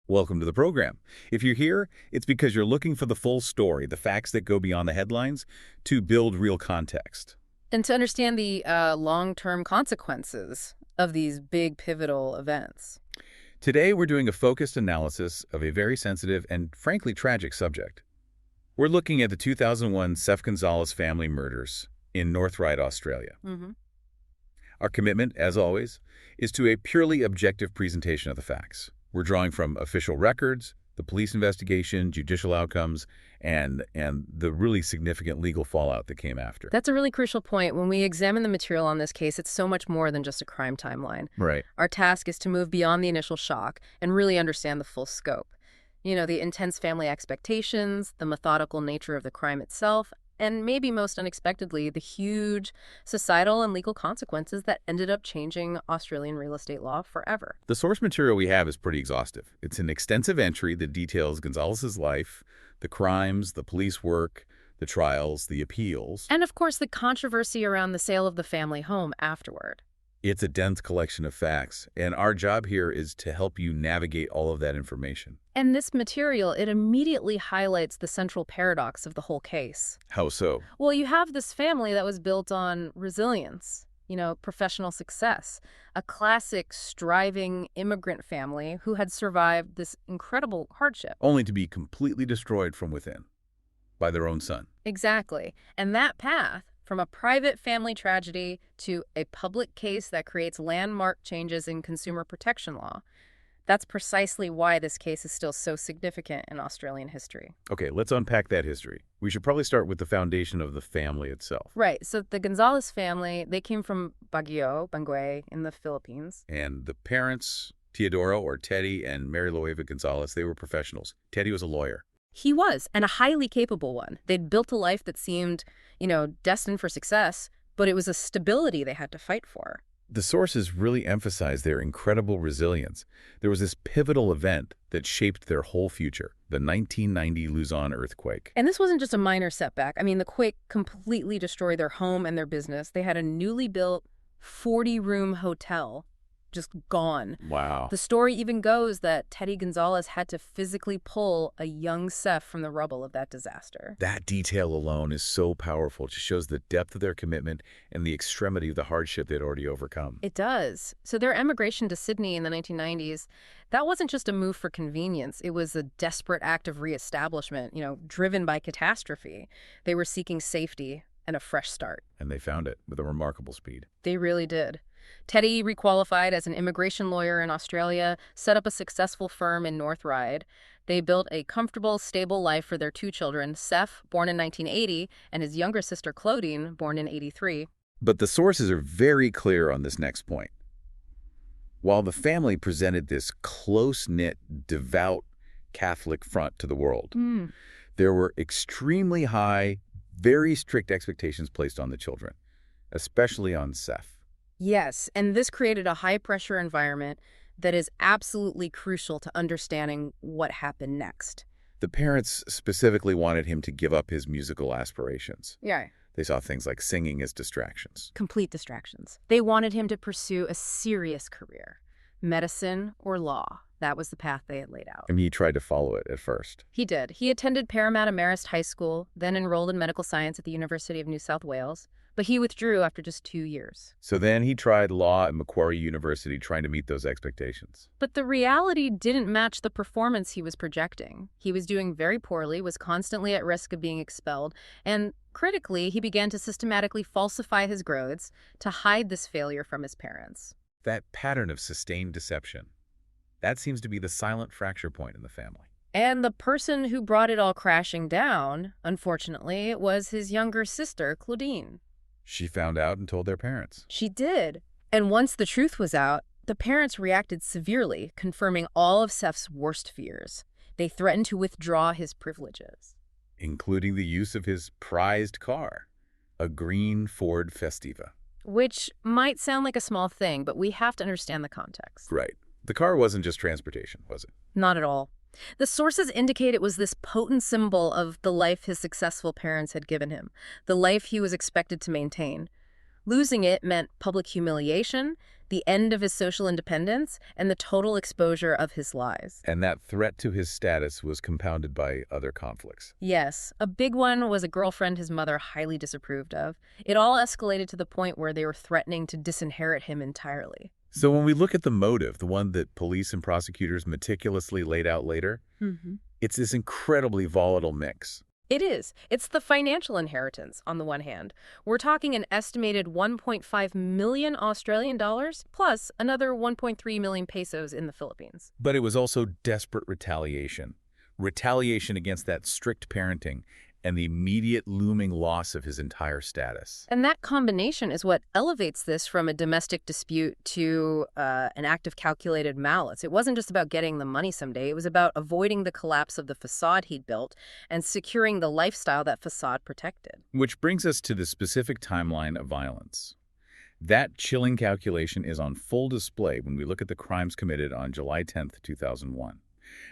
Welcome to the program. If you're here, it's because you're looking for the full story, the facts that go beyond the headlines, to build real context. And to understand the long-term consequences of these big pivotal events. Today, we're doing a focused analysis of a very sensitive and frankly tragic subject. We're looking at the 2001 Sef Gonzales family murders in North Ryde, Australia. Our commitment, as always, is to a purely objective presentation of the facts. We're drawing from official records, the police investigation, judicial outcomes, and the really significant legal fallout that came after. That's a really crucial point. When we examine the material on this case, it's so much more than just a crime timeline. Right. Our task is to move beyond the initial shock and really understand the full scope. You know, the intense family expectations, the methodical nature of the crime itself, and maybe most unexpectedly, the huge societal and legal consequences that ended up changing Australian real estate law forever. The source material we have is pretty exhaustive. It's an extensive entry that details Gonzales' life, the crimes, the police work, the trials, the appeals. And of course, the controversy around the sale of the family home afterward. It's a dense collection of facts, and our job here is to help you navigate all of that information. And this material, it immediately highlights the central paradox of the whole case. How so? Well, you have this family that was built on resilience, professional success, a classic striving immigrant family who had survived this incredible hardship. Only to be completely destroyed from within by their own son. Exactly. And that path, from a private family tragedy to a public case that creates landmark changes in consumer protection law, that's precisely why this case is still so significant in Australian history. Okay, let's unpack that history. We should probably start with the foundation of the family itself. Right. So the Gonzales family, they came from Baguio in the Philippines. And the parents, Teodoro or Teddy and Mary Loeva Gonzales, they were professionals. Teddy was a lawyer. He was, and a highly capable one. They'd built a life that seemed, destined for success, but it was a stability they had to fight for. The sources really emphasize their incredible resilience. There was this pivotal event that shaped their whole future, the 1990 Luzon earthquake. And this wasn't just a minor setback. I mean, the quake completely destroyed their home and their business. They had a newly built 40-room hotel just gone. Wow. The story even goes that Teddy Gonzales had to physically pull a young Sef from the rubble of that disaster. That detail alone is so powerful. It just shows the depth of their commitment and the extremity of the hardship they'd already overcome. It does. So their emigration to Sydney in the 1990s, that wasn't just a move for convenience. It was a desperate act of reestablishment, driven by catastrophe. They were seeking safety and a fresh start. And they found it with a remarkable speed. They really did. Teddy requalified as an immigration lawyer in Australia, set up a successful firm in North Ryde. They built a comfortable, stable life for their two children, Sef, born in 1980, and his younger sister, Clodine, born in 83. But the sources are very clear on this next point. While the family presented this close-knit, devout Catholic front to the world, there were extremely high, very strict expectations placed on the children, especially on Sef. Yes, and this created a high-pressure environment that is absolutely crucial to understanding what happened next. The parents specifically wanted him to give up his musical aspirations. Yeah. They saw things like singing as distractions. Complete distractions. They wanted him to pursue a serious career, medicine or law. That was the path they had laid out. And he tried to follow it at first. He did. He attended Parramatta Marist High School, then enrolled in medical science at the University of New South Wales. But he withdrew after just 2 years. So then he tried law at Macquarie University, trying to meet those expectations. But the reality didn't match the performance he was projecting. He was doing very poorly, was constantly at risk of being expelled, and critically, he began to systematically falsify his grades to hide this failure from his parents. That pattern of sustained deception, that seems to be the silent fracture point in the family. And the person who brought it all crashing down, unfortunately, was his younger sister, Clodine. She found out and told their parents. She did. And once the truth was out, the parents reacted severely, confirming all of Sef's worst fears. They threatened to withdraw his privileges. Including the use of his prized car, a green Ford Festiva. Which might sound like a small thing, but we have to understand the context. Right. The car wasn't just transportation, was it? Not at all. The sources indicate it was this potent symbol of the life his successful parents had given him, the life he was expected to maintain. Losing it meant public humiliation, the end of his social independence, and the total exposure of his lies. And that threat to his status was compounded by other conflicts. Yes, a big one was a girlfriend his mother highly disapproved of. It all escalated to the point where they were threatening to disinherit him entirely. So when we look at the motive, the one that police and prosecutors meticulously laid out later, it's this incredibly volatile mix. It is. It's the financial inheritance, on the one hand. We're talking an estimated 1.5 million Australian dollars, plus another 1.3 million pesos in the Philippines. But it was also desperate retaliation. Retaliation against that strict parenting and the immediate looming loss of his entire status. And that combination is what elevates this from a domestic dispute to an act of calculated malice. It wasn't just about getting the money someday. It was about avoiding the collapse of the facade he'd built and securing the lifestyle that facade protected. Which brings us to the specific timeline of violence. That chilling calculation is on full display when we look at the crimes committed on July 10th, 2001.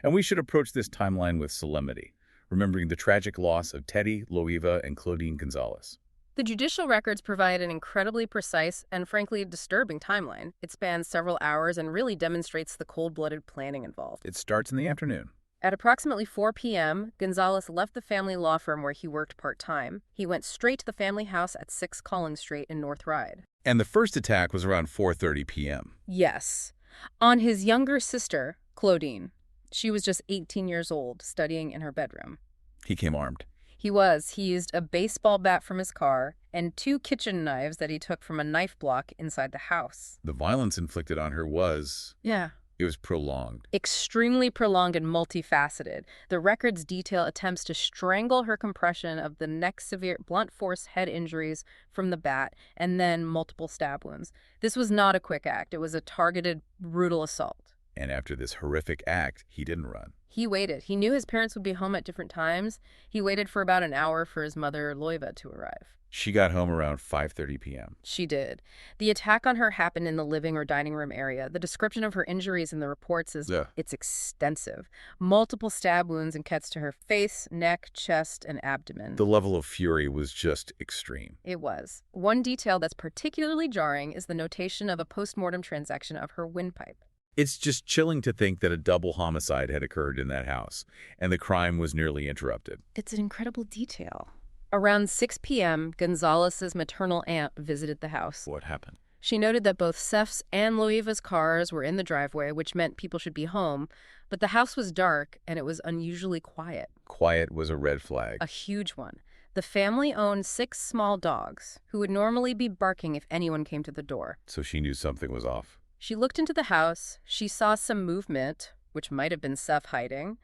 And we should approach this timeline with solemnity, remembering the tragic loss of Teddy, Loiva, and Clodine Gonzales. The judicial records provide an incredibly precise and frankly disturbing timeline. It spans several hours and really demonstrates the cold-blooded planning involved. It starts in the afternoon. At approximately 4 p.m., Gonzales left the family law firm where he worked part-time. He went straight to the family house at 6 Collins Street in North Ryde. And the first attack was around 4:30 p.m. Yes. On his younger sister, Clodine. She was just 18 years old, studying in her bedroom. He came armed. He used a baseball bat from his car and 2 kitchen knives that he took from a knife block inside the house. The violence inflicted on her was... it was prolonged. Extremely prolonged and multifaceted. The records detail attempts to strangle her, compression of the neck, severe blunt force head injuries from the bat, and then multiple stab wounds. This was not a quick act. It was a targeted, brutal assault. And after this horrific act, he didn't run. He waited. He knew his parents would be home at different times. He waited for about an hour for his mother, Loiva, to arrive. She got home around 5:30 p.m. She did. The attack on her happened in the living or dining room area. The description of her injuries in the reports is it's extensive. Multiple stab wounds and cuts to her face, neck, chest, and abdomen. The level of fury was just extreme. It was. One detail that's particularly jarring is the notation of a post-mortem transaction of her windpipe. It's just chilling to think that a double homicide had occurred in that house, and the crime was nearly interrupted. It's an incredible detail. Around 6 p.m., Gonzales' maternal aunt visited the house. What happened? She noted that both Sef's and Loiva's cars were in the driveway, which meant people should be home, but the house was dark and it was unusually quiet. Quiet was a red flag. A huge one. The family owned 6 small dogs, who would normally be barking if anyone came to the door. So she knew something was off. She looked into the house. She saw some movement, which might have been Sef hiding.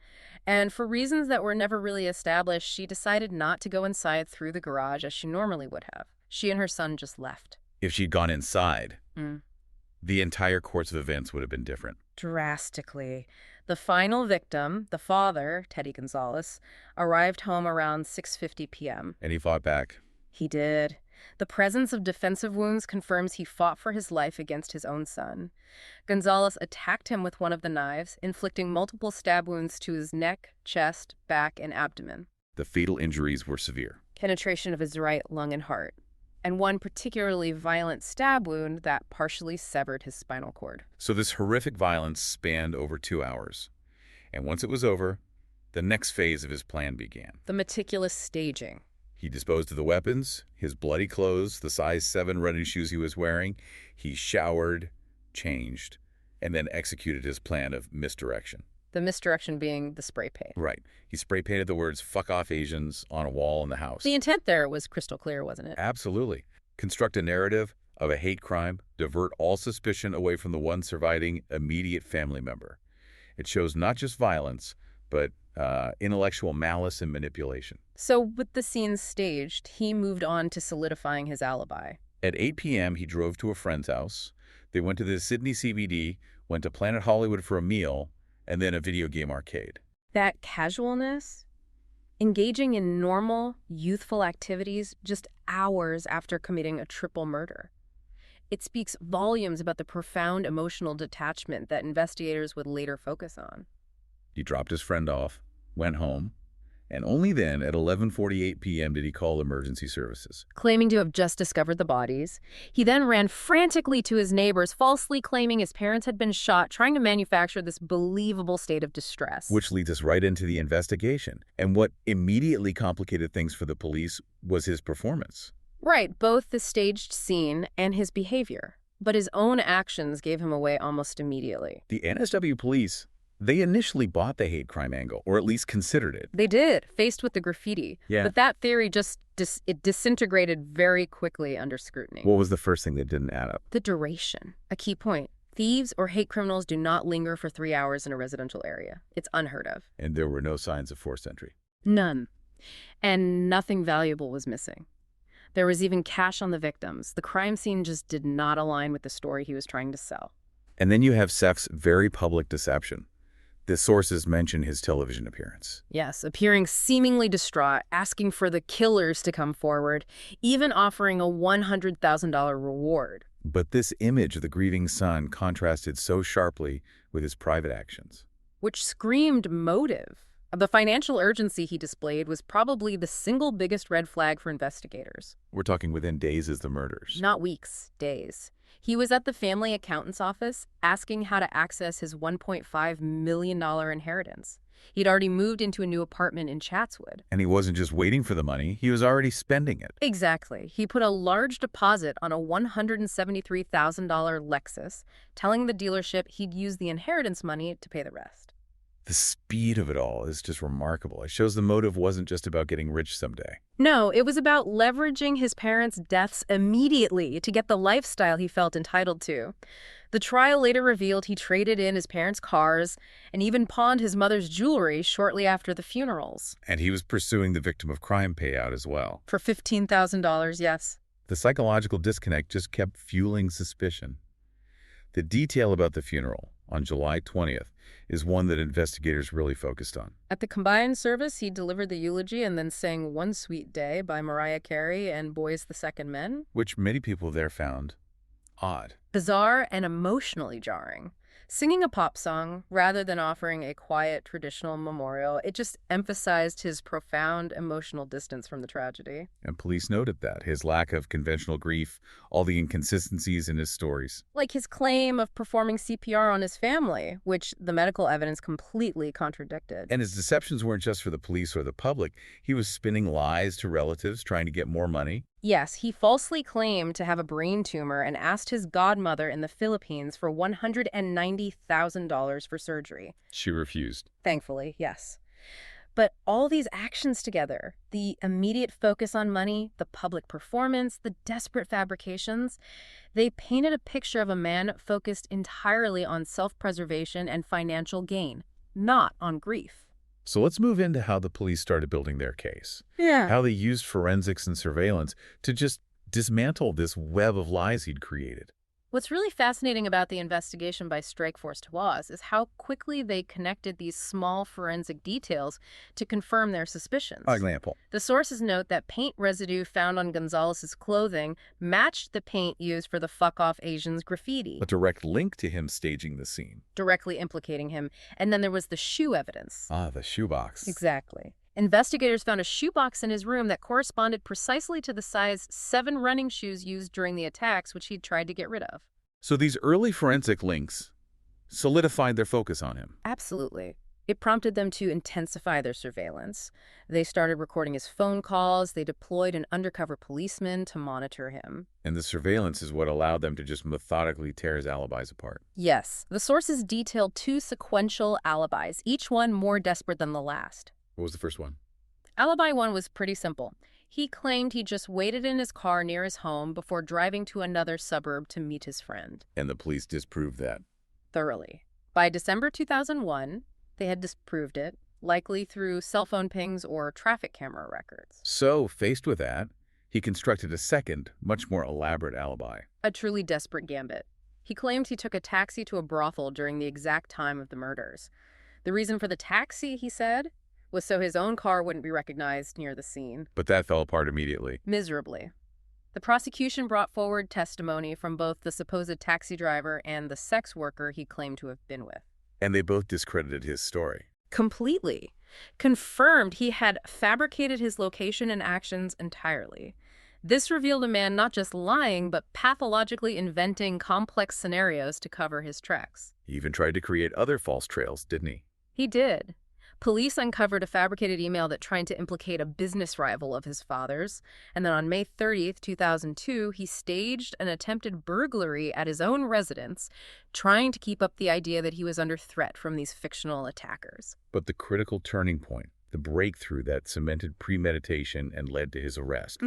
And for reasons that were never really established, she decided not to go inside through the garage as she normally would have. She and her son just left. If she'd gone inside, the entire course of events would have been different. Drastically. The final victim, the father, Teddy Gonzales, arrived home around 6:50 p.m. And he fought back. He did. The presence of defensive wounds confirms he fought for his life against his own son. Gonzales attacked him with one of the knives, inflicting multiple stab wounds to his neck, chest, back, and abdomen. The fatal injuries were severe. Penetration of his right lung and heart, and one particularly violent stab wound that partially severed his spinal cord. So this horrific violence spanned over 2 hours. And once it was over, the next phase of his plan began. The meticulous staging. He disposed of the weapons, his bloody clothes, the size 7 running shoes he was wearing. He showered, changed, and then executed his plan of misdirection. The misdirection being the spray paint. Right. He spray painted the words, "Fuck off Asians," on a wall in the house. The intent there was crystal clear, wasn't it? Absolutely. Construct a narrative of a hate crime, divert all suspicion away from the one surviving immediate family member. It shows not just violence, but intellectual malice and manipulation. So with the scene staged, he moved on to solidifying his alibi. At 8 p.m., he drove to a friend's house. They went to the Sydney CBD, went to Planet Hollywood for a meal, and then a video game arcade. That casualness, engaging in normal, youthful activities just hours after committing a triple murder. It speaks volumes about the profound emotional detachment that investigators would later focus on. He dropped his friend off, went home, And only then, at 11:48 p.m., did he call emergency services. Claiming to have just discovered the bodies. He then ran frantically to his neighbors, falsely claiming his parents had been shot, trying to manufacture this believable state of distress. Which leads us right into the investigation. And what immediately complicated things for the police was his performance. Right, both the staged scene and his behavior. But his own actions gave him away almost immediately. The NSW police, they initially bought the hate crime angle, or at least considered it. They did, faced with the graffiti. Yeah. But that theory just it disintegrated very quickly under scrutiny. What was the first thing that didn't add up? The duration. A key point. Thieves or hate criminals do not linger for 3 hours in a residential area. It's unheard of. And there were no signs of forced entry. None. And nothing valuable was missing. There was even cash on the victims. The crime scene just did not align with the story he was trying to sell. And then you have Sef's very public deception. The sources mention his television appearance. Yes, appearing seemingly distraught, asking for the killers to come forward, even offering a $100,000 reward. But this image of the grieving son contrasted so sharply with his private actions. Which screamed motive. The financial urgency he displayed was probably the single biggest red flag for investigators. We're talking within days of the murders. Not weeks, days. He was at the family accountant's office asking how to access his $1.5 million inheritance. He'd already moved into a new apartment in Chatswood. And he wasn't just waiting for the money, he was already spending it. Exactly. He put a large deposit on a $173,000 Lexus, telling the dealership he'd use the inheritance money to pay the rest. The speed of it all is just remarkable. It shows the motive wasn't just about getting rich someday. No, it was about leveraging his parents' deaths immediately to get the lifestyle he felt entitled to. The trial later revealed he traded in his parents' cars and even pawned his mother's jewelry shortly after the funerals. And he was pursuing the victim of crime payout as well. For $15,000, yes. The psychological disconnect just kept fueling suspicion. The detail about the funeral on July 20th is one that investigators really focused on. At the combined service, he delivered the eulogy and then sang One Sweet Day by Mariah Carey and Boys the Second Men. Which many people there found odd. Bizarre and emotionally jarring. Singing a pop song rather than offering a quiet, traditional memorial, it just emphasized his profound emotional distance from the tragedy. And police noted that, his lack of conventional grief, all the inconsistencies in his stories. Like his claim of performing CPR on his family, which the medical evidence completely contradicted. And his deceptions weren't just for the police or the public. He was spinning lies to relatives, trying to get more money. Yes, he falsely claimed to have a brain tumor and asked his godmother in the Philippines for $190,000 for surgery. She refused. Thankfully, yes. But all these actions together, the immediate focus on money, the public performance, the desperate fabrications, they painted a picture of a man focused entirely on self-preservation and financial gain, not on grief. So let's move into how the police started building their case. Yeah. How they used forensics and surveillance to just dismantle this web of lies he'd created. What's really fascinating about the investigation by Strikeforce Tawaz is how quickly they connected these small forensic details to confirm their suspicions. For example, The sources note that paint residue found on Gonzales' clothing matched the paint used for the Fuck Off Asians graffiti, a direct link to him staging the scene. directly implicating him. And then there was the shoe evidence. Ah, the shoebox. Exactly. Investigators found a shoebox in his room that corresponded precisely to the size 7 running shoes used during the attacks, which he'd tried to get rid of. So these early forensic links solidified their focus on him. Absolutely. It prompted them to intensify their surveillance. They started recording his phone calls. They deployed an undercover policeman to monitor him. And the surveillance is what allowed them to just methodically tear his alibis apart. Yes, the sources detailed 2 sequential alibis, each one more desperate than the last. What was the first one? Alibi 1 was pretty simple. He claimed he just waited in his car near his home before driving to another suburb to meet his friend. And the police disproved that. Thoroughly. By December 2001, they had disproved it, likely through cell phone pings or traffic camera records. So, faced with that, he constructed a second, much more elaborate alibi. A truly desperate gambit. He claimed he took a taxi to a brothel during the exact time of the murders. The reason for the taxi, he said, was so his own car wouldn't be recognized near the scene. But that fell apart immediately. Miserably. The prosecution brought forward testimony from both the supposed taxi driver and the sex worker he claimed to have been with. And they both discredited his story. Completely. confirmed he had fabricated his location and actions entirely. This revealed a man not just lying, but pathologically inventing complex scenarios to cover his tracks. He even tried to create other false trails, didn't he? He did. Police uncovered a fabricated email that tried to implicate a business rival of his father's, and then on May 30th, 2002, he staged an attempted burglary at his own residence, trying to keep up the idea that he was under threat from these fictional attackers. But the critical turning point, the breakthrough that cemented premeditation and led to his arrest,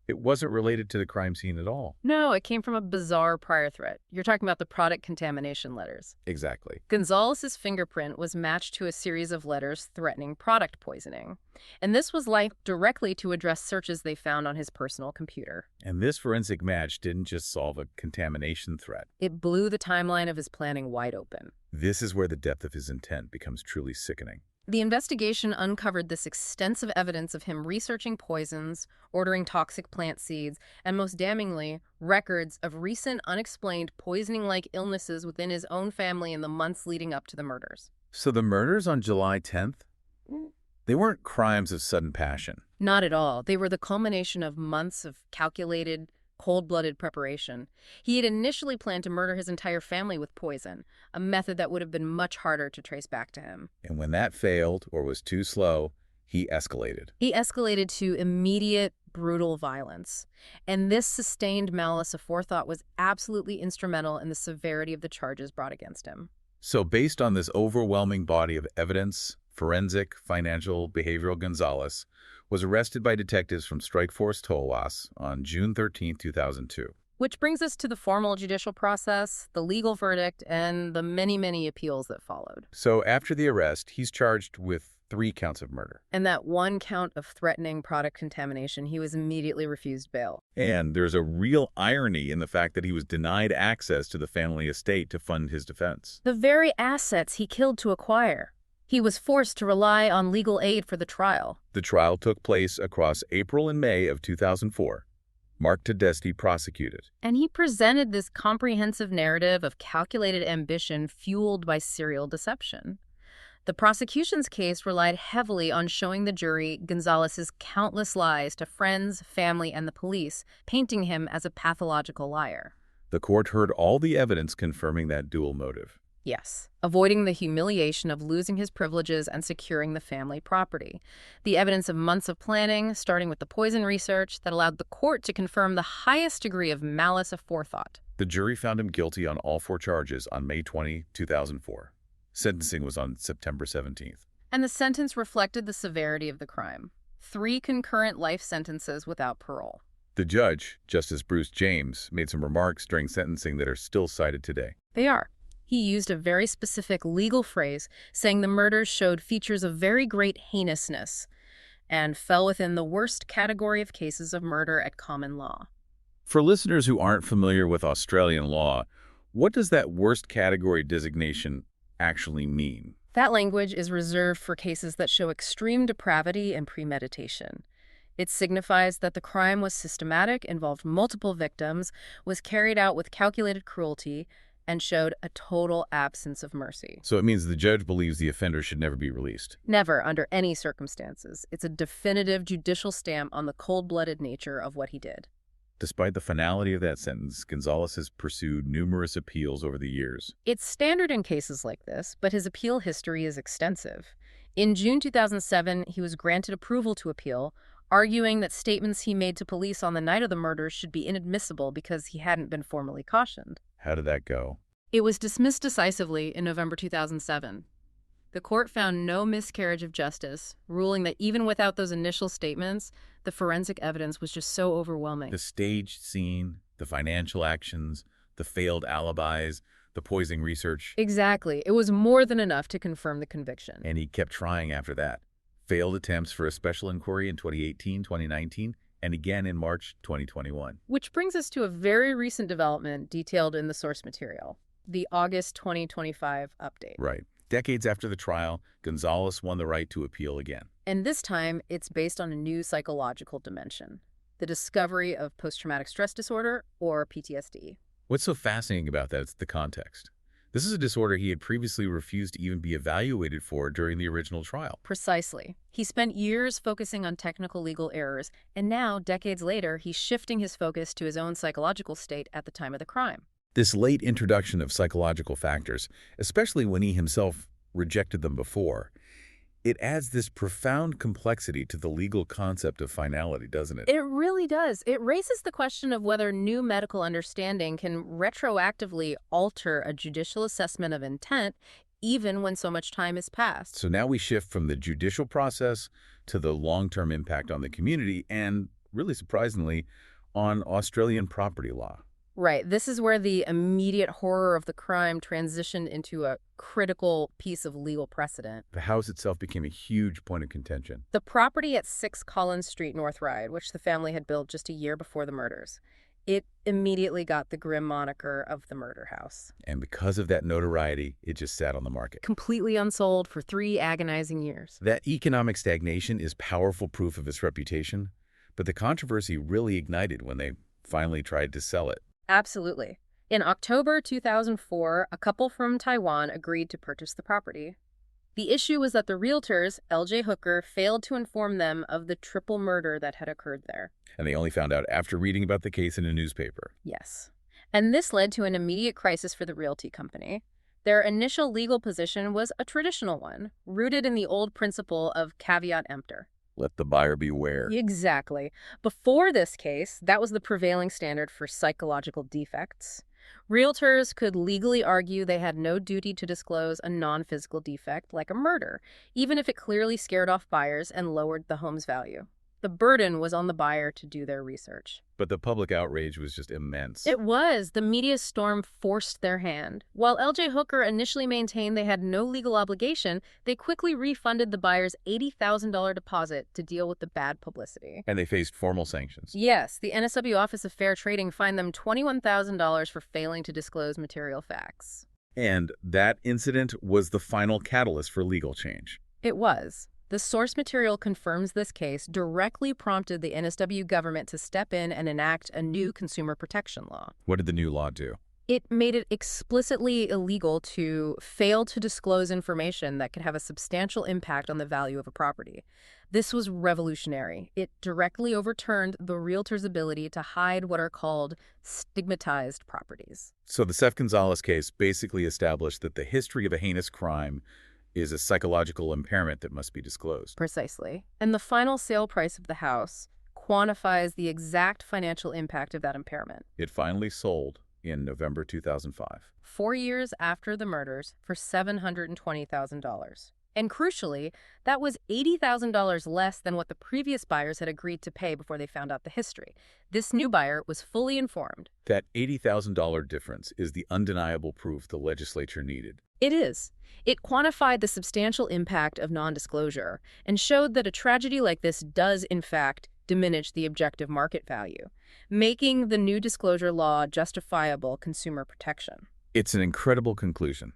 it wasn't related to the crime scene at all. No, it came from a bizarre prior threat. You're talking about the product contamination letters. Exactly. Gonzales' fingerprint was matched to a series of letters threatening product poisoning. And this was linked directly to address searches they found on his personal computer. And this forensic match didn't just solve a contamination threat. It blew the timeline of his planning wide open. This is where the depth of his intent becomes truly sickening. The investigation uncovered this extensive evidence of him researching poisons, ordering toxic plant seeds, and most damningly, records of recent unexplained poisoning-like illnesses within his own family in the months leading up to the murders. So the murders on July 10th? They weren't crimes of sudden passion. Not at all. They were the culmination of months of calculated, cold-blooded preparation. He had initially planned to murder his entire family with poison, a method that would have been much harder to trace back to him. And when that failed or was too slow, he escalated. He escalated to immediate, brutal violence. And this sustained malice aforethought was absolutely instrumental in the severity of the charges brought against him. So based on this overwhelming body of evidence, forensic, financial, behavioral Gonzales was arrested by detectives from Strikeforce Tolwas on June 13, 2002. Which brings us to the formal judicial process, the legal verdict, and the many, many appeals that followed. So after the arrest, he's charged with 3 counts of murder. And that 1 count of threatening product contamination, he was immediately refused bail. And there's a real irony in the fact that he was denied access to the family estate to fund his defense. The very assets he killed to acquire. He was forced to rely on legal aid for the trial. The trial took place across April and May of 2004. Mark Tedeschi prosecuted. And he presented this comprehensive narrative of calculated ambition fueled by serial deception. The prosecution's case relied heavily on showing the jury Gonzales' countless lies to friends, family, and the police, painting him as a pathological liar. The court heard all the evidence confirming that dual motive. Yes, avoiding the humiliation of losing his privileges and securing the family property. The evidence of months of planning, starting with the poison research, that allowed the court to confirm the highest degree of malice aforethought. The jury found him guilty on all 4 charges on May 20, 2004. Sentencing was on September 17th. And the sentence reflected the severity of the crime. 3 concurrent life sentences without parole. The judge, Justice Bruce James, made some remarks during sentencing that are still cited today. They are. He used a very specific legal phrase, saying the murders showed features of very great heinousness and fell within the worst category of cases of murder at common law. For listeners who aren't familiar with Australian law, what does that worst category designation actually mean? That language is reserved for cases that show extreme depravity and premeditation. It signifies that the crime was systematic, involved multiple victims, was carried out with calculated cruelty, and showed a total absence of mercy. So it means the judge believes the offender should never be released. Never, under any circumstances. It's a definitive judicial stamp on the cold-blooded nature of what he did. Despite the finality of that sentence, Gonzales has pursued numerous appeals over the years. It's standard in cases like this, but his appeal history is extensive. In June 2007, he was granted approval to appeal, arguing that statements he made to police on the night of the murders should be inadmissible because he hadn't been formally cautioned. How did that go? It was dismissed decisively in November 2007. The court found no miscarriage of justice, ruling that even without those initial statements, the forensic evidence was just so overwhelming. The staged scene, the financial actions, the failed alibis, the poisoning research. Exactly. It was more than enough to confirm the conviction. And he kept trying after that. Failed attempts for a special inquiry in 2018, 2019, and again in March 2021. Which brings us to a very recent development detailed in the source material, the August 2025 update. Right. Decades after the trial, Gonzales won the right to appeal again. And this time, it's based on a new psychological dimension, the discovery of post-traumatic stress disorder, or PTSD. What's so fascinating about that is the context. This is a disorder he had previously refused to even be evaluated for during the original trial. Precisely. He spent years focusing on technical legal errors, and now, decades later, he's shifting his focus to his own psychological state at the time of the crime. This late introduction of psychological factors, especially when he himself rejected them before, it adds this profound complexity to the legal concept of finality, doesn't it? It really does. It raises the question of whether new medical understanding can retroactively alter a judicial assessment of intent, even when so much time has passed. So now we shift from the judicial process to the long-term impact on the community and, really surprisingly, on Australian property law. Right. This is where the immediate horror of the crime transitioned into a critical piece of legal precedent. The house itself became a huge point of contention. The property at 6 Collins Street, North Ryde, which the family had built just a year before the murders, it immediately got the grim moniker of the murder house. And because of that notoriety, it just sat on the market. Completely unsold for 3 agonizing years. That economic stagnation is powerful proof of its reputation, but the controversy really ignited when they finally tried to sell it. Absolutely. In October 2004, a couple from Taiwan agreed to purchase the property. The issue was that the realtors, L.J. Hooker, failed to inform them of the triple murder that had occurred there. And they only found out after reading about the case in a newspaper. Yes. And this led to an immediate crisis for the realty company. Their initial legal position was a traditional one, rooted in the old principle of caveat emptor. Let the buyer beware. Exactly. Before this case, that was the prevailing standard for psychological defects. Realtors could legally argue they had no duty to disclose a non-physical defect like a murder, even if it clearly scared off buyers and lowered the home's value. The burden was on the buyer to do their research. But the public outrage was just immense. It was. The media storm forced their hand. While L.J. Hooker initially maintained they had no legal obligation, they quickly refunded the buyer's $80,000 deposit to deal with the bad publicity. And they faced formal sanctions. Yes, the NSW Office of Fair Trading fined them $21,000 for failing to disclose material facts. And that incident was the final catalyst for legal change. It was. The source material confirms this case directly prompted the NSW government to step in and enact a new consumer protection law. What did the new law do? It made it explicitly illegal to fail to disclose information that could have a substantial impact on the value of a property. This was revolutionary. It directly overturned the realtor's ability to hide what are called stigmatized properties. So the Sef Gonzales case basically established that the history of a heinous crime is a psychological impairment that must be disclosed. Precisely. And the final sale price of the house quantifies the exact financial impact of that impairment. It finally sold in November 2005. 4 years after the murders for $720,000. And crucially, that was $80,000 less than what the previous buyers had agreed to pay before they found out the history. This new buyer was fully informed. That $80,000 difference is the undeniable proof the legislature needed. It is. It quantified the substantial impact of non-disclosure and showed that a tragedy like this does, in fact, diminish the objective market value, making the new disclosure law justifiable consumer protection. It's an incredible conclusion.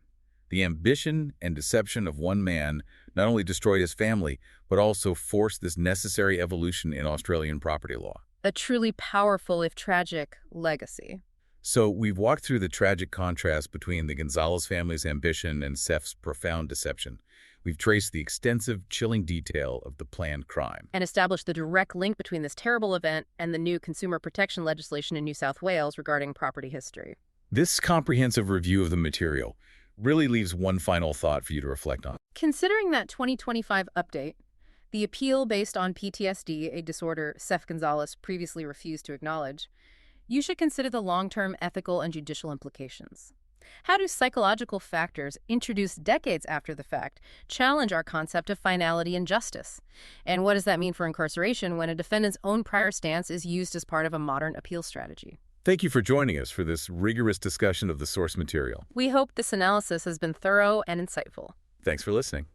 The ambition and deception of one man not only destroyed his family, but also forced this necessary evolution in Australian property law. A truly powerful, if tragic, legacy. So we've walked through the tragic contrast between the Gonzales family's ambition and Sef's profound deception. We've traced the extensive, chilling detail of the planned crime. And established the direct link between this terrible event and the new consumer protection legislation in New South Wales regarding property history. This comprehensive review of the material really leaves one final thought for you to reflect on. Considering that 2025 update, the appeal based on PTSD, a disorder Sef Gonzales previously refused to acknowledge, you should consider the long-term ethical and judicial implications. How do psychological factors introduced decades after the fact challenge our concept of finality and justice? And what does that mean for incarceration when a defendant's own prior stance is used as part of a modern appeal strategy? Thank you for joining us for this rigorous discussion of the source material. We hope this analysis has been thorough and insightful. Thanks for listening.